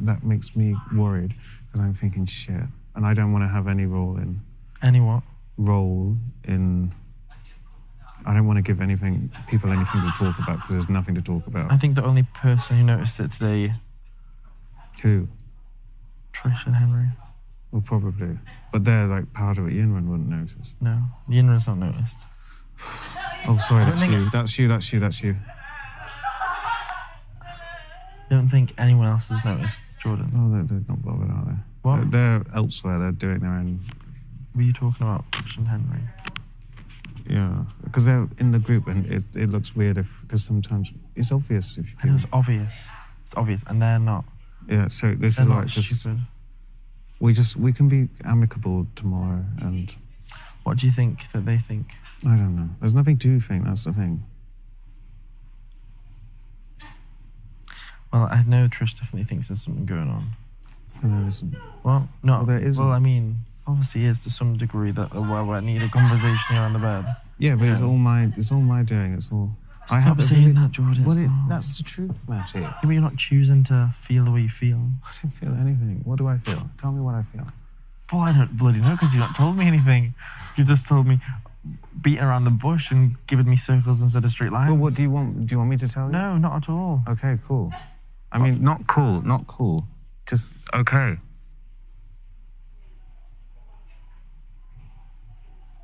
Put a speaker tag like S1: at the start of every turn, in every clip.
S1: that makes me worried because I'm thinking shit, and I don't want to have any role in.
S2: Any what?
S1: Role in. I don't want to give people anything to talk about because there's nothing to talk about.
S2: I think the only person who noticed it today.
S1: Who?
S2: Trish and Henry.
S1: Well, probably, but they're like part of it. Yinran wouldn't notice.
S2: No, Yinran's not noticed.
S1: Oh, sorry, that's you. That's you.
S2: I don't think anyone else has noticed, Jordan.
S1: Oh, they're not bothered, are they?
S2: What?
S1: They're elsewhere. They're doing their own.
S2: Were you talking about Trish and Henry?
S1: Yeah, because they're in the group, and it looks weird because sometimes it's obvious if you.
S2: I know it's obvious. It's obvious, and they're not.
S1: Yeah, so this
S2: they're
S1: is
S2: not
S1: like just.
S2: Stupid.
S1: We can be amicable tomorrow, and.
S2: What do you think that they think?
S1: I don't know. There's nothing to think. That's the thing.
S2: Well, I know Trish definitely thinks there's something going on.
S1: Well, there isn't.
S2: Well, no.
S1: Well, there isn't.
S2: Well, I mean, obviously, is to some degree that I need a conversation here on the bed.
S1: Yeah, but it's all my doing. It's all.
S2: Stop saying that, Jordan.
S1: Well, that's the truth, Matty.
S2: Yeah, but you're not choosing to feel the way you feel.
S1: I don't feel anything. What do I feel? Tell me what I feel.
S2: Well, I don't bloody know because you've not told me anything. You just told me beating around the bush and giving me circles instead of straight lines.
S1: Well, what do you want? Do you want me to tell you?
S2: No, not at all.
S1: Okay, cool. I mean, not cool. Just okay.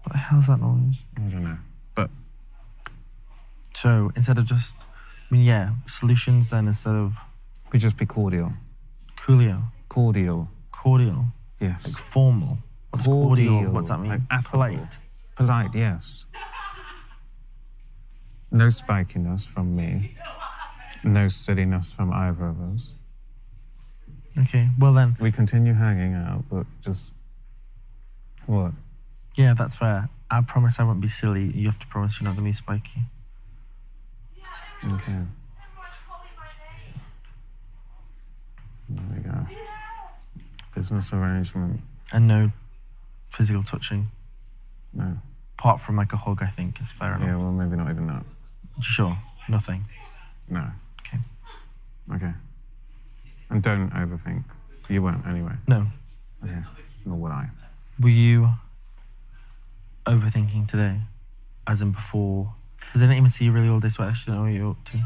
S2: What the hell's that noise?
S1: I don't know. But
S2: so instead of just, solutions then instead of.
S1: We just be cordial.
S2: Coolio.
S1: Cordial.
S2: Cordial.
S1: Yes.
S2: Like formal. What's cordial? What's that mean?
S1: Like
S2: polite.
S1: Polite, yes. No spikiness from me. No silliness from either of us.
S2: Okay, well then.
S1: We continue hanging out, but just. What?
S2: Yeah, that's fair. I promise I won't be silly. You have to promise you're not going to be spiky.
S1: Okay. There we go. Business arrangement.
S2: And no physical touching.
S1: No.
S2: Apart from like a hug, I think is fair enough.
S1: Yeah, well, maybe not even that.
S2: Sure, nothing.
S1: No.
S2: Okay.
S1: Okay. And don't overthink. You won't anyway.
S2: No.
S1: Okay. Nor will I.
S2: Were you overthinking today? As in before? Because I didn't even see you really all day, so I actually don't know what you're up to.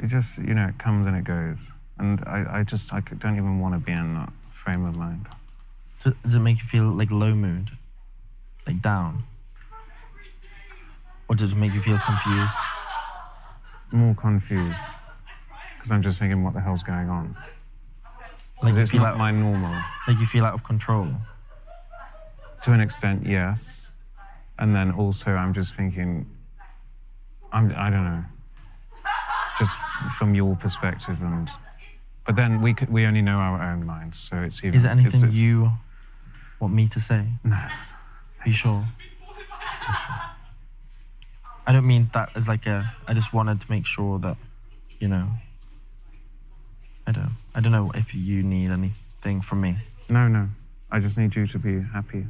S1: It just, it comes and it goes. And I don't even want to be in that frame of mind.
S2: Does it make you feel like low mood? Like down? Or does it make you feel confused?
S1: More confused. Because I'm just thinking, what the hell's going on?
S2: Like
S1: it's not my normal.
S2: Like you feel out of control?
S1: To an extent, yes. And then also I'm just thinking, I don't know. Just from your perspective but then we only know our own minds, so it's even...
S2: Is there anything you want me to say?
S1: No.
S2: Are you sure?
S1: I'm sure.
S2: I don't mean that as like I just wanted to make sure that, I don't know if you need anything from me.
S1: No. I just need you to be happy.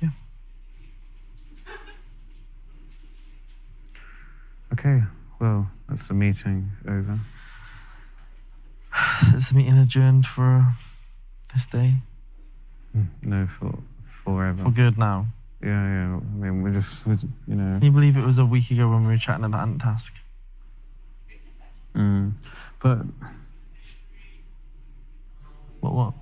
S2: Yeah.
S1: Okay, well, that's the meeting over.
S2: Is the meeting adjourned for this day?
S1: No, forever.
S2: For good now?
S1: Yeah. I mean, we're just.
S2: Can you believe it was a week ago when we were chatting at the ant task?
S1: But...
S2: What?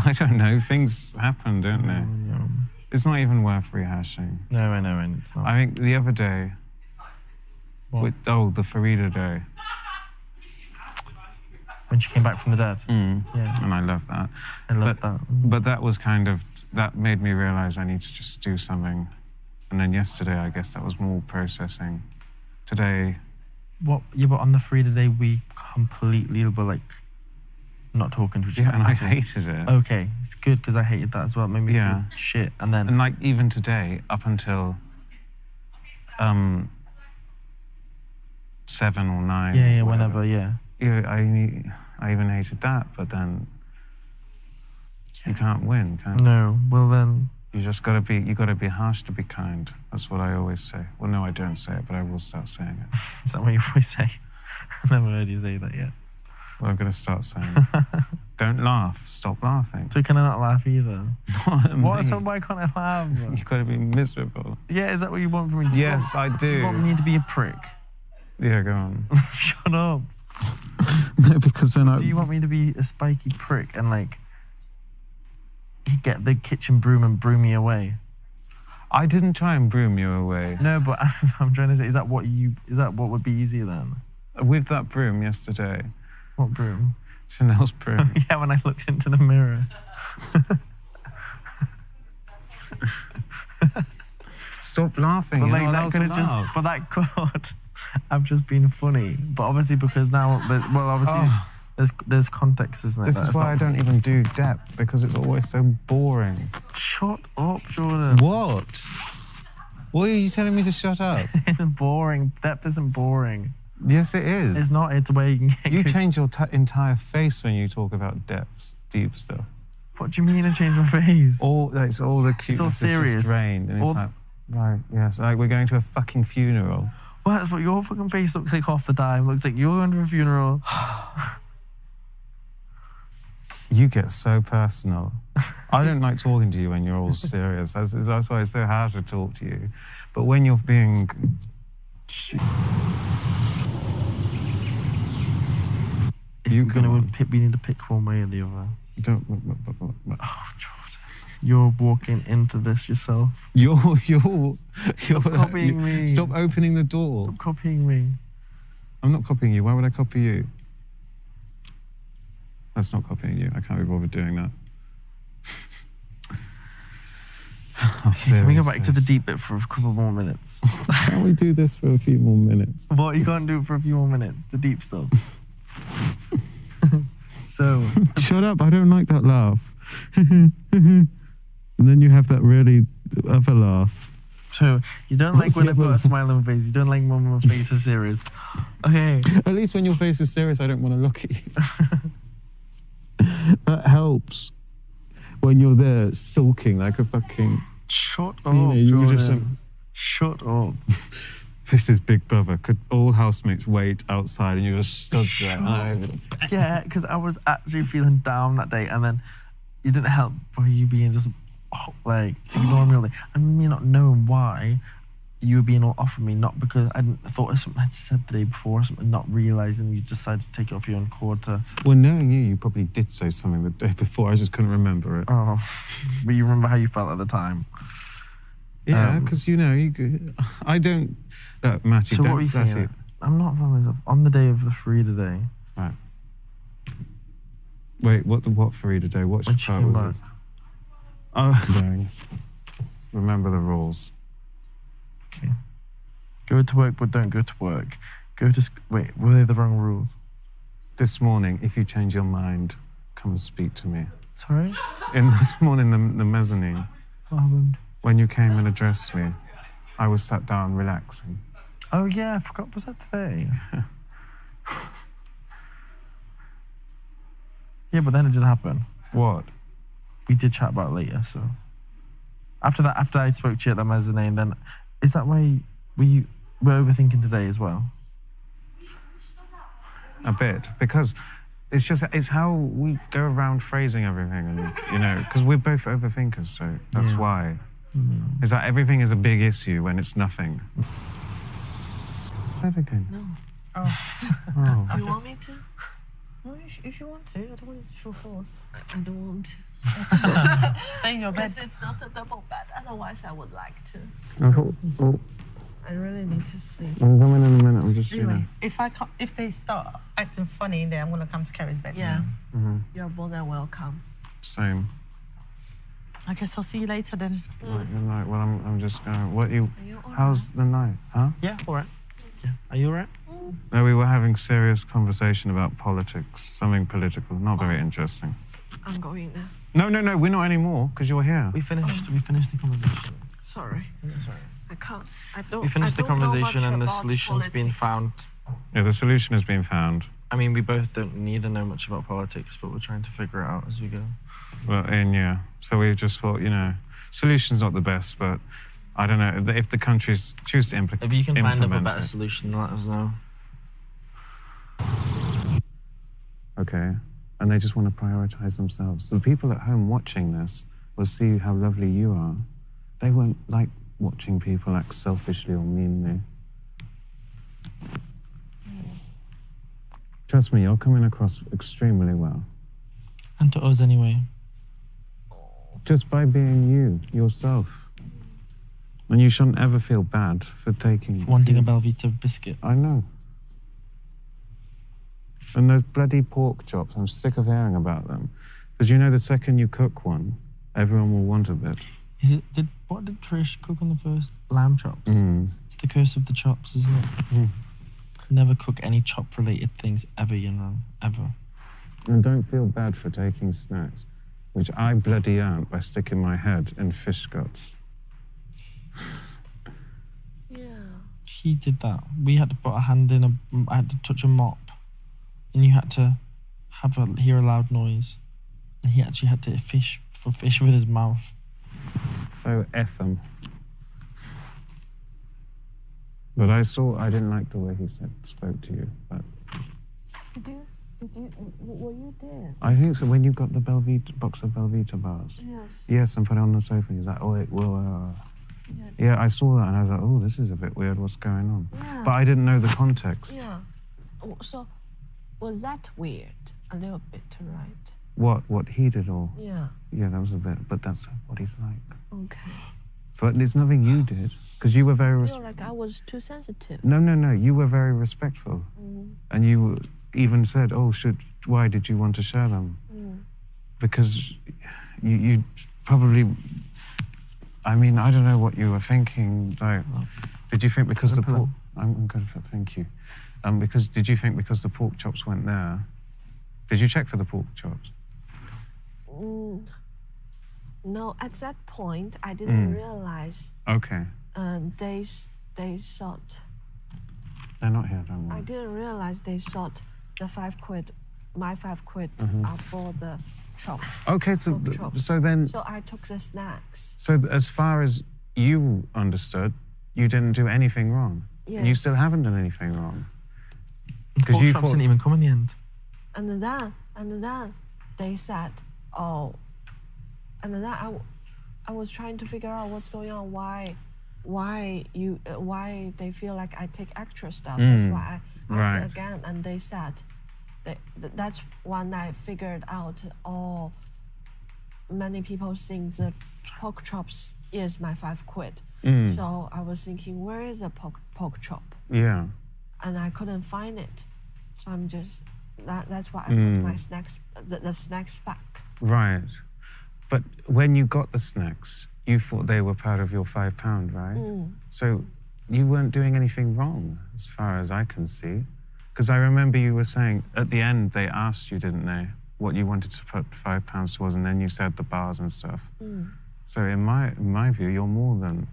S1: I don't know. Things happen, don't they?
S2: No.
S1: It's not even worth rehashing.
S2: No, I know, and it's not.
S1: I think the other day...
S2: What?
S1: The Farida day.
S2: When she came back from the dead? Yeah.
S1: And I love that.
S2: I love that.
S1: But that was that made me realise I need to just do something. And then yesterday, I guess that was more processing. Today...
S2: What? Yeah, but on the Farida day, we completely were like, not talking to each other.
S1: Yeah, and I hated it.
S2: Okay, it's good because I hated that as well. It made me feel shit. And then...
S1: And like even today, up until 7 or 9.
S2: Yeah, whenever, yeah.
S1: Yeah, I even hated that, but then you can't win, can you?
S2: No, well then...
S1: You gotta be harsh to be kind. That's what I always say. Well, no, I don't say it, but I will start saying it.
S2: Is that what you always say? Never heard you say that yet.
S1: Well, I'm going to start saying, don't laugh. Stop laughing.
S2: So can I not laugh either?
S1: What?
S2: So why can't I laugh?
S1: You've got to be miserable.
S2: Yeah, is that what you want from me?
S1: Yes, I do.
S2: You want me to be a prick?
S1: Yeah, go on.
S2: Shut up.
S1: No, because then
S2: Do you want me to be a spiky prick and like get the kitchen broom and broom me away?
S1: I didn't try and broom you away.
S2: No, but I'm trying to say, is that what would be easier then?
S1: With that broom yesterday.
S2: What broom?
S1: Chanel's broom.
S2: Yeah, when I looked into the mirror.
S1: Stop laughing.
S2: But
S1: You're
S2: like
S1: not
S2: that
S1: allowed
S2: could
S1: to
S2: have just,
S1: laugh.
S2: for that quote, I've just been funny. But obviously because now, there's context, isn't it?
S1: This is why I don't even do depth, because it's always so boring.
S2: Shut up, Jordan.
S1: What? What are you telling me to shut up?
S2: It's boring. Depth isn't boring.
S1: Yes, it is.
S2: It's not. It's where you can get
S1: You change your entire face when you talk about depths, deep stuff.
S2: What do you mean I change my face?
S1: It's all the cuteness
S2: serious.
S1: is just drained, and it's like, right, yes, like we're going to a fucking funeral.
S2: Well, that's what your fucking face looks like half the time. Looks like you're going to a funeral.
S1: You get so personal. I don't like talking to you when you're all serious. That's why it's so hard to talk to you. But when you're being...
S2: We need to pick one way or the other.
S1: Don't...
S2: Oh, Jordan. You're walking into this yourself.
S1: You're
S2: Stop copying me.
S1: Stop opening the door.
S2: Stop copying me.
S1: I'm not copying you. Why would I copy you? That's not copying you. I can't be bothered doing that.
S2: Can we go back to the deep bit for a couple more minutes?
S1: Can't we do this for a few more minutes?
S2: What? You can't do it for a few more minutes? The deep stuff. So...
S1: Shut up. I don't like that laugh. And then you have that really other laugh.
S2: So, you don't like when I've got a smile on my face. You don't like when my face is serious. Okay.
S1: At least when your face is serious, I don't want to look at you. That helps. When you're there sulking like a fucking...
S2: Shut up, Jordan. Shut up.
S1: This is Big Brother. Could all housemates wait outside and you just stood there?
S2: Yeah, because I was actually feeling down that day, and then you didn't help by you being just like ignoring me all day, and me not knowing why you were being all off of me, not because I thought of something I'd said the day before or something, not realising you decided to take it off your own quarter.
S1: Well, knowing you probably did say something the day before. I just couldn't remember it.
S2: Oh, but you remember how you felt at the time.
S1: Yeah, because I don't. Matty,
S2: so
S1: don't
S2: what were you saying? I'm not myself. On the day of the Farida day.
S1: Right. Wait, what Farida day? What
S2: when she came back?
S1: Oh, remember the rules.
S2: Okay. Go to work, but don't go to work. Wait, were they the wrong rules?
S1: This morning, if you change your mind, come and speak to me.
S2: Sorry?
S1: This morning, the mezzanine.
S2: What happened?
S1: When you came and addressed me, I was sat down relaxing.
S2: Oh yeah, I forgot. Was that today? Yeah, but then it did happen.
S1: What?
S2: We did chat about it later, so... After I spoke to you at the mezzanine, then... Is that why we're overthinking today as well?
S1: A bit, because it's how we go around phrasing everything, and, because we're both overthinkers, so that's why. Mm. Is that everything is a big issue when it's nothing. Everything.
S3: No.
S1: Oh.
S3: Do you want me to?
S4: No, if you want to. I don't want you to feel forced.
S3: I don't want to.
S4: Stay in your bed.
S3: Because it's not a double bed. Otherwise, I would like to.
S4: I really need to sleep.
S1: I'm coming in a minute. I'm just
S4: anyway. If they start acting funny, then I'm gonna come to Carrie's bed.
S3: Yeah.
S1: Mm-hmm.
S3: You're more than welcome.
S1: Same.
S4: I guess I'll see you later then.
S1: Right. Well, I'm just going. What you?
S3: Are you all
S1: How's
S3: right?
S1: the night? Huh?
S2: Yeah, all right. Yeah. Are you all right?
S1: No, we were having serious conversation about politics. Something political. Not very interesting.
S3: I'm going now.
S1: No. We're not anymore because you're here.
S2: We finished the conversation.
S3: Sorry.
S2: Yeah, sorry.
S3: I can't. I don't.
S2: We finished the conversation and the solution's been found.
S1: Yeah, the solution has been found.
S2: I mean, we both don't neither know much about politics, but we're trying to figure it out as we go.
S1: Well, so we just thought, solution's not the best, but I don't know if the countries choose to implement.
S2: If you can find up a better solution, let us know.
S1: okay? And they just want to prioritize themselves. The people at home watching this will see how lovely you are. They won't like watching people act selfishly or meanly. Trust me, you're coming across extremely well.
S2: And to us anyway.
S1: Just by being you, yourself. And you shouldn't ever feel bad for taking...
S2: Wanting a Belvita biscuit.
S1: I know. And those bloody pork chops, I'm sick of hearing about them. Because you know the second you cook one, everyone will want a bit.
S2: What did Trish cook on the first? Lamb chops. It's the curse of the chops, isn't it? Never cook any chop-related things ever, you know, ever.
S1: And don't feel bad for taking snacks, which I bloody aren't by sticking my head in fish guts.
S3: Yeah.
S2: He did that. We had to put a hand in I had to touch a mop, and you had to hear a loud noise, and he actually had to fish with his mouth.
S1: So F him. But I didn't like the way he spoke to you, but...
S3: Were you there?
S1: I think so, when you got the box of Belvita bars.
S3: Yes.
S1: Yes, and put it on the sofa, and he's like, oh, wait, well, yeah, I saw that, and I was like, oh, this is a bit weird, what's going on?
S3: Yeah.
S1: But I didn't know the context.
S3: Yeah. So, was that weird? A little bit, right?
S1: What he did, or?
S3: Yeah.
S1: Yeah, that was a bit, but that's what he's like.
S3: Okay.
S1: But it's nothing you did, because you were very...
S3: I feel like I was too sensitive.
S1: No, you were very respectful. And you even said, oh, why did you want to share them? Because you probably... I mean, I don't know what you were thinking, like, did you think because the pork... I'm good for thank you. Because did you think because the pork chops went there... Did you check for the pork chops?
S3: No, at that point, I didn't realize.
S1: Okay.
S3: They thought.
S1: They're not here, don't worry.
S3: I didn't realize they thought the £5, my £5 are for the chop.
S1: Okay, so then...
S3: So I took the snacks.
S1: So as far as you understood, you didn't do anything wrong.
S3: Yes.
S1: You still haven't done anything wrong.
S2: Because you didn't even come in the end.
S3: And then they said, oh, and then I was trying to figure out what's going on, why they feel like I take extra stuff. That's why I asked again, and they said, that's when I figured out, oh, many people think the pork chops is my £5. So I was thinking, where is the pork chop?
S1: Yeah.
S3: And I couldn't find it. So I'm just, that's why I put my snacks, the snacks back.
S1: Right. But when you got the snacks, you thought they were part of your £5, right? So you weren't doing anything wrong, as far as I can see. Because I remember you were saying, at the end, they asked you, didn't they, what you wanted to put £5 towards, and then you said the bars and stuff. So in my view, you're more than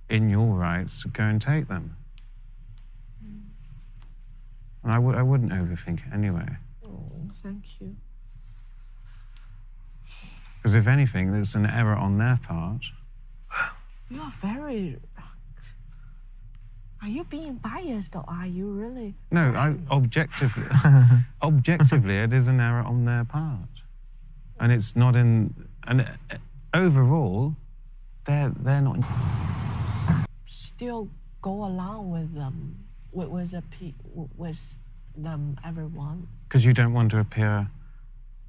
S1: in your rights to go and take them. And I wouldn't overthink it anyway.
S3: Oh, thank you.
S1: Because if anything, there's an error on their part.
S3: You are very... Are you being biased, or are you really...
S1: No, objectively, objectively, it is an error on their part. And it's not in... And overall, they're not...
S3: Still go along with them, with them, everyone.
S1: Because you don't want to appear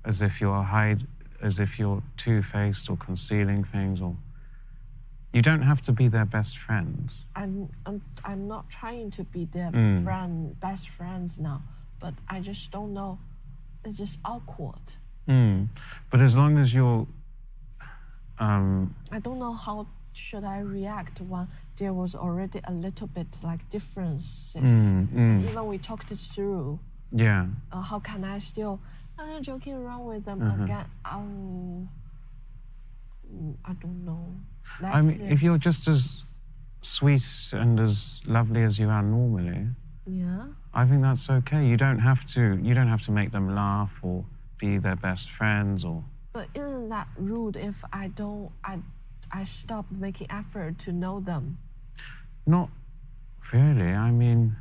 S1: as if you're two-faced or concealing things, or... You don't have to be their best friends.
S3: I'm not trying to be their best friends now, but I just don't know. It's just awkward.
S1: But as long as you're...
S3: I don't know how should I react when there was already a little bit like differences. Even we talked it through.
S1: Yeah.
S3: How can I still joking around with them again? I don't know.
S1: I mean, if you're just as sweet and as lovely as you are normally,
S3: yeah,
S1: I think that's okay. You don't have to make them laugh or be their best friends or...
S3: But isn't that rude if I stop making effort to know them? Not
S1: really. I mean,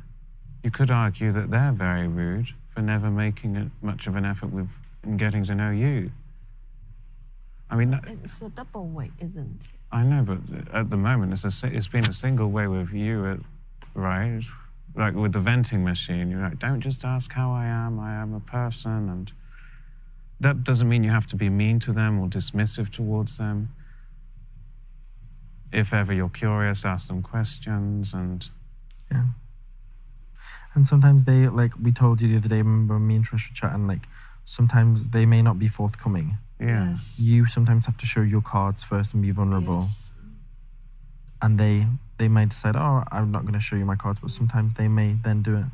S1: you could argue that they're very rude for never making much of an effort in getting to know you. I mean,
S3: It's a double way, isn't it?
S1: I know, but at the moment, it's been a single way with you, right? Like with the venting machine, you're like, don't just ask how I am a person. And that doesn't mean you have to be mean to them or dismissive towards them. If ever you're curious, ask them questions and...
S2: Yeah. And sometimes they, like we told you the other day, remember me and Trish were chatting, like sometimes they may not be forthcoming.
S1: Yeah.
S3: Yes.
S2: You sometimes have to show your cards first and be vulnerable.
S3: Yes.
S2: And they might decide, oh, I'm not going to show you my cards, but sometimes they may then do it.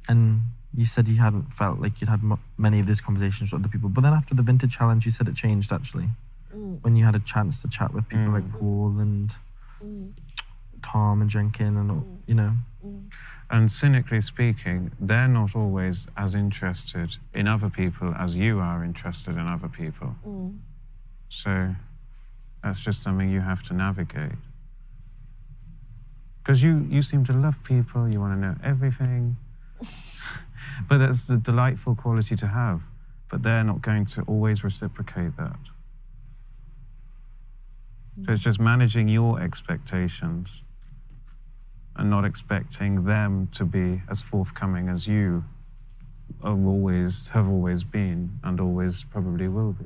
S2: And you said you hadn't felt like you'd had many of these conversations with other people, but then after the vintage challenge, you said it changed actually. When you had a chance to chat with people like Paul and Tom and Jenkin and, you know.
S1: And cynically speaking, they're not always as interested in other people as you are interested in other people. So that's just something you have to navigate. Because you seem to love people, you want to know everything. But that's the delightful quality to have. But they're not going to always reciprocate that. So it's just managing your expectations and not expecting them to be as forthcoming as you have always been and always probably will be.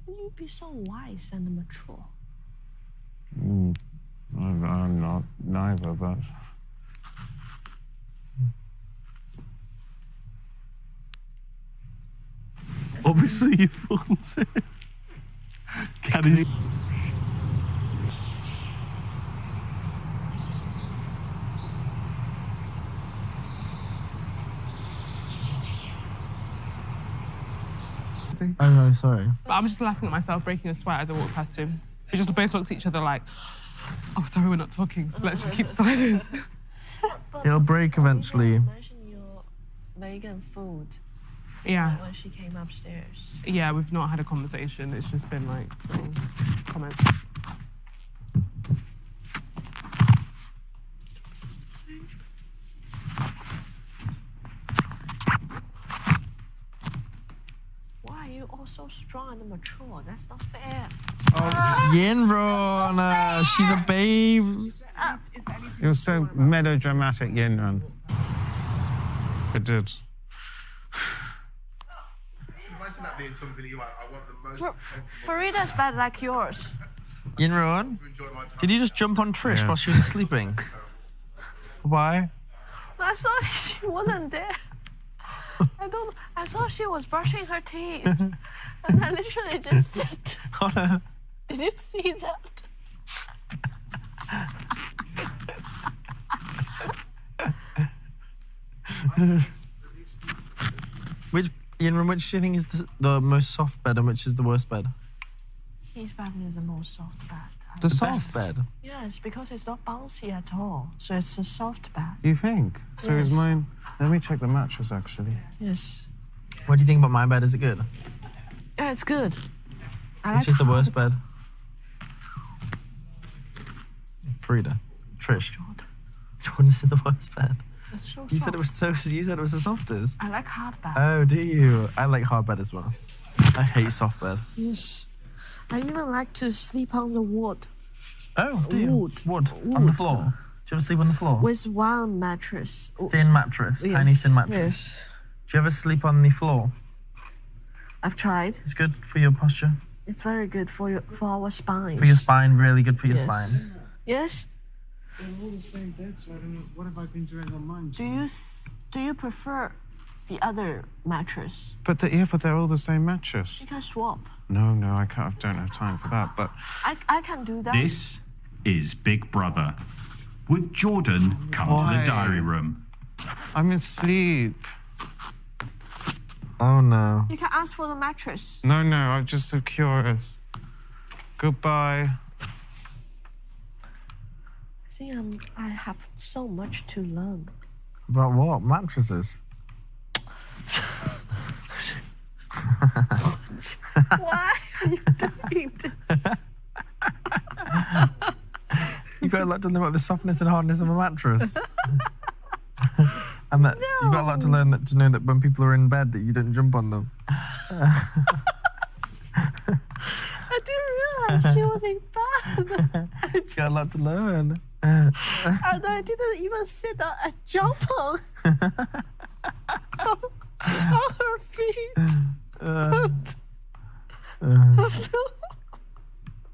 S3: Will you be so wise and mature?
S1: I'm not, neither, but...
S2: Obviously, you fucking said. Can you? Oh no, sorry.
S5: But I was just laughing at myself, breaking a sweat as I walked past him. We just both looked at each other like, oh, sorry, we're not talking, so let's just keep silent.
S2: It'll break eventually.
S3: You mentioned your vegan food
S5: Yeah.
S3: when she came upstairs.
S5: Yeah, we've not had a conversation. It's just been like little comments.
S3: Why are you all so strong and mature? That's not fair.
S2: Yinron, she's a babe.
S1: You're so melodramatic, Yinran. I did.
S6: Imagine that being something you like, I want the most comfortable
S3: Farida's bed like yours.
S2: Yinron,
S6: to enjoy my time.
S2: did you just jump on Trish
S1: Yes.
S2: while she was sleeping? Why?
S3: I thought she wasn't there. I thought she was brushing her teeth. And I literally just said,
S2: Oh, no.
S3: did you see that?
S2: Which do you think is the most soft bed and which is the worst bed?
S3: His bed is the most soft bed.
S1: The
S2: Best
S1: soft
S2: bed.
S3: Yes, because it's not bouncy at all. So it's a soft bed.
S1: You think? So is
S3: Yes.
S1: mine... Let me check the mattress, actually.
S3: Yes.
S2: What do you think about my bed? Is it good?
S3: Yeah, it's good. I
S2: Which
S3: like
S2: is the worst bed? Frida. Trish. Jordan is the worst bed.
S3: It's so
S2: You
S3: soft.
S2: said it was the softest.
S3: I like hard bed.
S2: Oh, do you? I like hard bed as well. I hate soft bed.
S3: Yes. I even like to sleep on the wood
S2: Oh, do you?
S3: Wood.
S2: Wood. On the floor. Do you ever sleep on the floor?
S3: with one mattress.
S2: Thin mattress. Tiny
S3: Yes,
S2: thin mattress.
S3: Yes.
S2: Do you ever sleep on the floor?
S3: I've tried.
S2: It's good for your posture.
S3: It's very good for our spines.
S2: For your spine, really good for your
S3: Yes.
S2: spine.
S3: Yes.
S1: They're all the same bed, so I don't know. What have I been doing on mine?
S3: Do you prefer the other mattress?
S1: But they're all the same mattress.
S3: You can swap.
S1: No, I can't. I don't have time for that. But
S3: I can do that.
S7: This is Big Brother. Would Jordan come to
S1: Why?
S7: the diary room?
S1: I'm asleep.
S2: Oh no.
S3: You can ask for the mattress.
S1: No, I'm just so curious. Goodbye.
S3: See, I have so much to learn.
S2: About what? Mattresses?
S3: Why are you doing this?
S2: got a lot to learn about the softness and hardness of a mattress. And that you've got a lot to learn to know that when people are in bed that you don't jump on them.
S3: I didn't realize she was in bed.
S2: You've got a lot to learn.
S3: And I didn't even sit down and jump on her feet.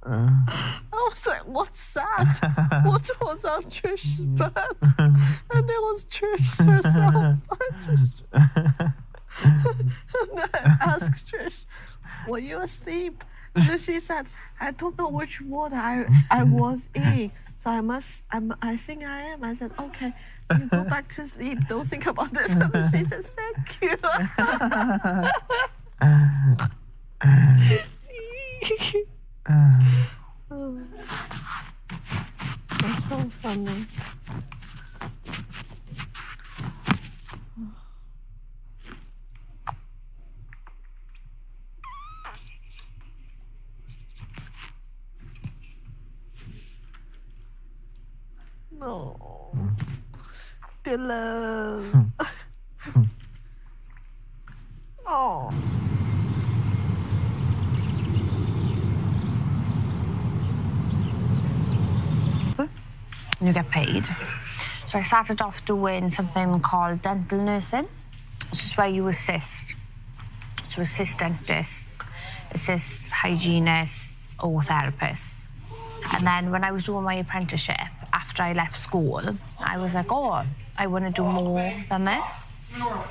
S3: I was like, what's that? What was on Trish's bed? And it was Trish herself. And I asked Trish, were you asleep? And then she said, I don't know which ward I was in. So I think I am. I said, okay, you go back to sleep. Don't think about this. And then she said, thank you. That's so funny. No. Dylan. Oh.
S8: You get paid. So I started off doing something called dental nursing. This is where you assist. So assist dentists, assist hygienists or therapists. And then when I was doing my apprenticeship, after I left school, I was like, oh, I want to do more than this.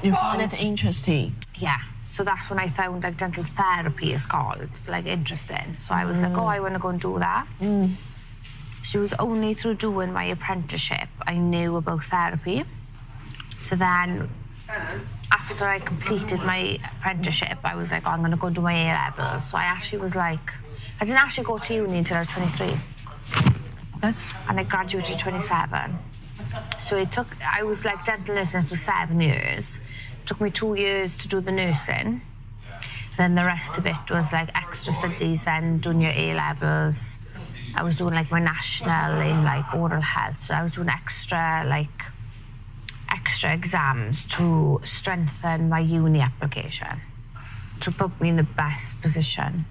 S3: You find it interesting?
S8: Yeah. So that's when I found like dental therapy is called, like interesting. So I was like, oh, I want to go and do that. So it was only through doing my apprenticeship I knew about therapy. So then after I completed my apprenticeship, I was like, oh, I'm going to go do my A-levels. So I actually was like, I didn't actually go to uni until I was 23. And I graduated 27. So I was like dental nursing for 7 years. It took me 2 years to do the nursing. Then the rest of it was like extra studies, then doing your A-levels. I was doing like my national in like oral health. So I was doing extra exams to strengthen my uni application, to put me in the best position.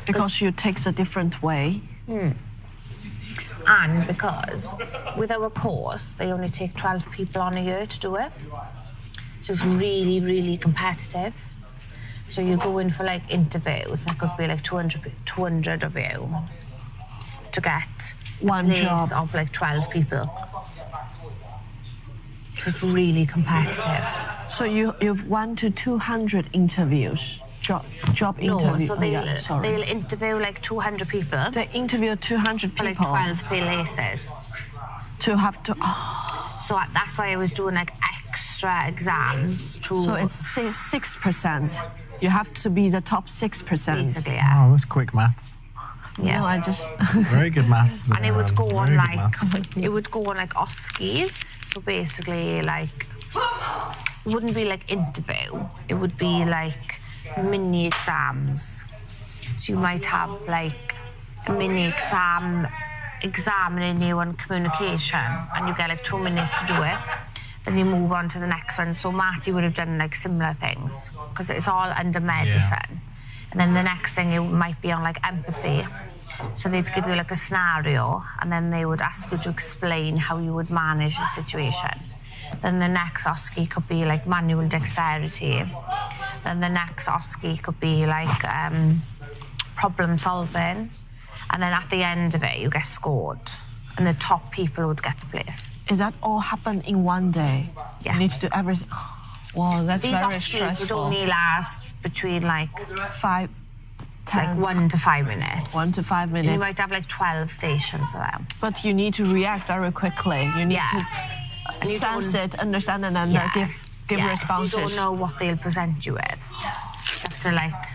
S3: Because you take a different way.
S8: And because with our course, they only take 12 people on a year to do it. So it's really, really competitive. So you go in for like interviews, there could be like 200 of you to get
S3: one
S8: place
S3: job
S8: of like 12 people. So it's really competitive.
S3: So you've 1 to 200 interviews, job interview.
S8: No, so they'll interview like 200 people.
S3: They interview 200 people.
S8: For like 12 places.
S3: To have to.
S8: So that's why I was doing like extra exams to.
S3: So it's 6%. You have to be the top 6%.
S8: Basically, yeah.
S2: Oh, that's quick maths.
S8: Yeah.
S3: No, I just.
S2: Very good maths.
S8: And it would go on
S2: Very good
S8: like
S2: maths.
S8: it would go on like OSCEs. So basically, like it wouldn't be like interview. It would be like mini exams. So you might have like a mini exam examining you on communication, and you get like 2 minutes to do it. Then you move on to the next one. So Marty would have done like similar things because it's all under medicine. Yeah. And then the next thing it might be on like empathy. So they'd give you like a scenario, and then they would ask you to explain how you would manage the situation. Then the next OSCE could be like manual dexterity. Then the next OSCE could be like problem solving. And then at the end of it, you get scored. And the top people would get the place.
S3: Is that all happen in one day?
S8: Yeah.
S3: You need to do everything. Wow, that's
S8: These
S3: very
S8: OSCEs would
S3: stressful.
S8: only last between like
S3: 5, 10.
S8: Like 1 to 5 minutes.
S3: 1 to 5
S8: And
S3: minutes.
S8: you might have like 12 stations of them.
S3: But you need to react very quickly. You need to sense it, understand it, and give responses.
S8: So you don't know what they'll present you with. You have to like.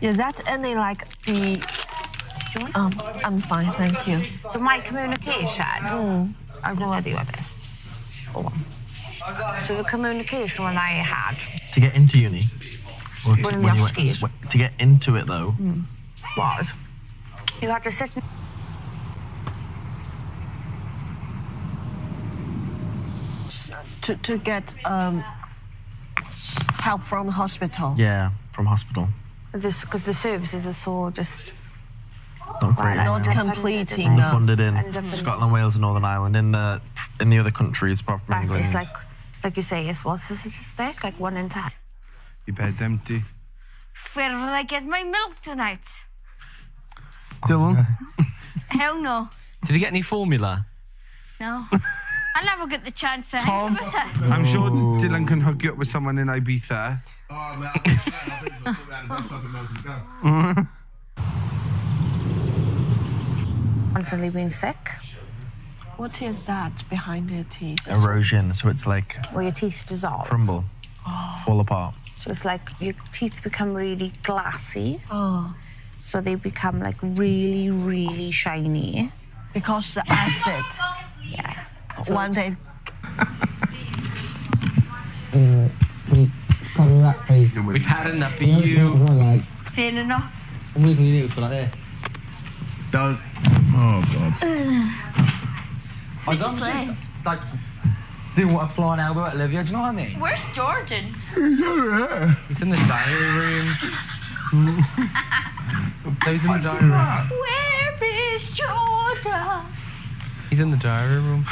S3: Is that any like the? I'm fine, thank you.
S8: So my communication. I have no idea what it is. So the communication one I had.
S2: To get into uni? Or
S8: One of the OSCEs.
S2: To get into it though?
S8: Was you had to sit
S3: to get help from the hospital.
S2: Yeah, from hospital.
S8: Because the services are so just
S2: Not great.
S3: Not
S2: yeah.
S3: complete
S8: Underfunded.
S3: enough.
S2: Funded in
S8: Underfunded.
S2: Scotland, Wales, and Northern Ireland. In the other countries, apart from
S8: But
S2: England.
S8: it's like you say, it's what's the statistic? Like 1 in 10.
S9: Your bed's empty.
S10: Where will I get my milk tonight?
S2: Dylan.
S10: Hell no.
S11: Did you get any formula?
S10: No. I'll never get the chance to think about it.
S9: I'm sure Dylan can hook you up with someone in Ibiza.
S6: Oh, man, I think we'll sort out the best I can make it go.
S8: Constantly being sick,
S3: What is that behind your teeth?
S2: Erosion, so it's like
S8: where your teeth dissolve.
S2: crumble, fall apart.
S8: So it's like your teeth become really glassy.
S3: Oh,
S8: So they become like really, really shiny.
S3: because the acid.
S8: Yeah.
S3: One day.
S11: We've had enough of you.
S10: Fair enough.
S11: I'm losing you for like this.
S6: Don't. Oh, God.
S11: I don't just like do what a flying elbow at Olivia. Do you know what I mean?
S10: Where's Jordan?
S11: He's in the diary room. He's in the diary room.
S10: Where is Jordan?
S11: He's in the diary room.